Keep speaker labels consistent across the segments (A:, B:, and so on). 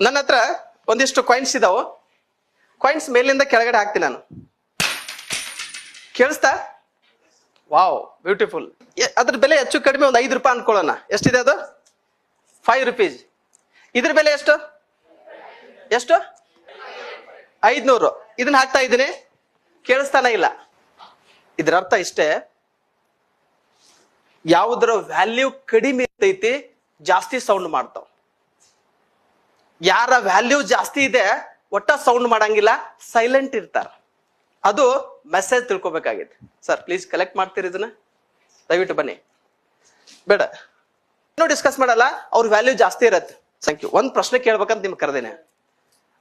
A: ನನ್ನ ಹತ್ರ ಒಂದಿಷ್ಟು ಕಾಯಿನ್ಸ್ ಇದಾವು. ಕಾಯಿನ್ಸ್ ಮೇಲಿಂದ ಕೆಳಗಡೆ ಹಾಕ್ತೀನಿ ನಾನು. ಕೇಳಿಸ್ತಾ? Wow, beautiful. ಅದ್ರ ಬೆಲೆ ಹೆಚ್ಚು ಕಡಿಮೆ ಒಂದು 5 ರೂಪಾಯಿ ಅನ್ಕೊಳ್ಳೋಣ. ಎಷ್ಟಿದೆ ಅದು? 5 rupees. ಇದ್ರ ಬೆಲೆ ಎಷ್ಟು? 500. ಇದನ್ನ ಹಾಕ್ತಾ ಇದ್ದೀನಿ, ಕೇಳಿಸ್ತಾನ ಇಲ್ಲ. ಇದ್ರ ಅರ್ಥ ಇಷ್ಟೇ, ಯಾವುದರ ವ್ಯಾಲ್ಯೂ ಕಡಿಮೆ ಇರ್ತೈತಿ ಜಾಸ್ತಿ ಸೌಂಡ್ ಮಾಡ್ತಾವ. ಯಾರ ವ್ಯಾಲ್ಯೂ ಜಾಸ್ತಿ ಇದೆ ಒಟ್ಟ ಸೌಂಡ್ ಮಾಡಂಗಿಲ್ಲ, ಸೈಲೆಂಟ್ ಇರ್ತಾರ. ಅದು ಮೆಸೇಜ್ ತಿಳ್ಕೊಬೇಕಾಗಿದೆ. ಸರ್ ಪ್ಲೀಸ್ ಕಲೆಕ್ಟ್ ಮಾಡ್ತೀರಿ ಇದನ್ನ, ದಯವಿಟ್ಟು ಬನ್ನಿ. ಬೇಡ ಡಿಸ್ಕಸ್ ಮಾಡಲ್ಲ, ಅವ್ರ ವ್ಯಾಲ್ಯೂ ಜಾಸ್ತಿ ಇರತ್ತೆ. Thank you. ಒಂದ್ ಪ್ರಶ್ನೆ ಕೇಳ್ಬೇಕಂತ ನಿಮ್ಗೆ ಕರೆದೇನೆ.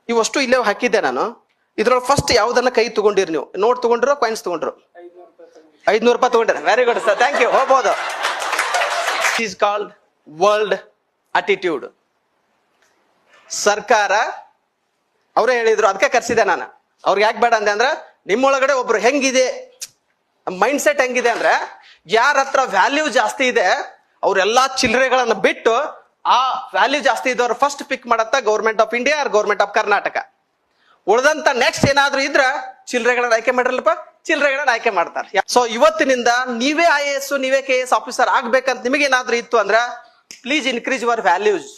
A: ಇವಷ್ಟು ಇಲ್ಲೇ ಹಾಕಿದ್ದೆ ನಾನು. ಇದ್ರೊಳಗೆ ಫಸ್ಟ್ ಯಾವ್ದನ್ನ ಕೈ ತಗೊಂಡಿರಿ ನೀವು? ನೋಟ್ ತಗೊಂಡ್ರು, ಕಾಯಿನ್ಸ್ ತಗೊಂಡ್ರು? 500 ರೂಪಾಯಿ ತಗೊಂಡ್ರೆ. Very good sir, thank you. ಹೋಗ್ಬೋದು. Is called world attitude. ಸರ್ಕಾರ ಅವರೇ ಹೇಳಿದ್ರು, ಅದಕ್ಕೆ ಕರ್ಸಿದೆ ನಾನು. ಅವ್ರಿಗೆ ಯಾಕೆ ಬೇಡ ಅಂದೆ ಅಂದ್ರೆ, ನಿಮ್ಮೊಳಗಡೆ ಒಬ್ರು ಹೆಂಗಿದೆ ಮೈಂಡ್ ಸೆಟ್ ಹೆಂಗಿದೆ ಅಂದ್ರೆ, ಯಾರ ಹತ್ರ ವ್ಯಾಲ್ಯೂ ಜಾಸ್ತಿ ಇದೆ ಅವರೆಲ್ಲಾ ಚಿಲ್ಲರೆಗಳನ್ನ ಬಿಟ್ಟು ಆ ವ್ಯಾಲ್ಯೂ ಜಾಸ್ತಿ ಇದ್ದವ್ರು ಫಸ್ಟ್ ಪಿಕ್ ಮಾಡತ್ತ government of India or government of Karnataka. ಉಳಿದಂತ ನೆಕ್ಸ್ಟ್ ಏನಾದ್ರು ಇದ್ರ ಚಿಲ್ಲರೆಗಳನ್ನ ಆಯ್ಕೆ ಮಾಡಿರಲ್ಲಪ್ಪ, ಚಿಲ್ಲರೆಗಳನ್ನ ಆಯ್ಕೆ ಮಾಡ್ತಾರೆ. ಸೊ ಇವತ್ತಿನಿಂದ ನೀವೇ IAS, ನೀವೇ KS ಆಫೀಸರ್ ಆಗ್ಬೇಕಂತ ನಿಮಗೇನಾದ್ರೂ ಇತ್ತು ಅಂದ್ರೆ, ಪ್ಲೀಸ್ ಇನ್ಕ್ರೀಸ್ ಯುವರ್ ವ್ಯಾಲ್ಯೂಸ್.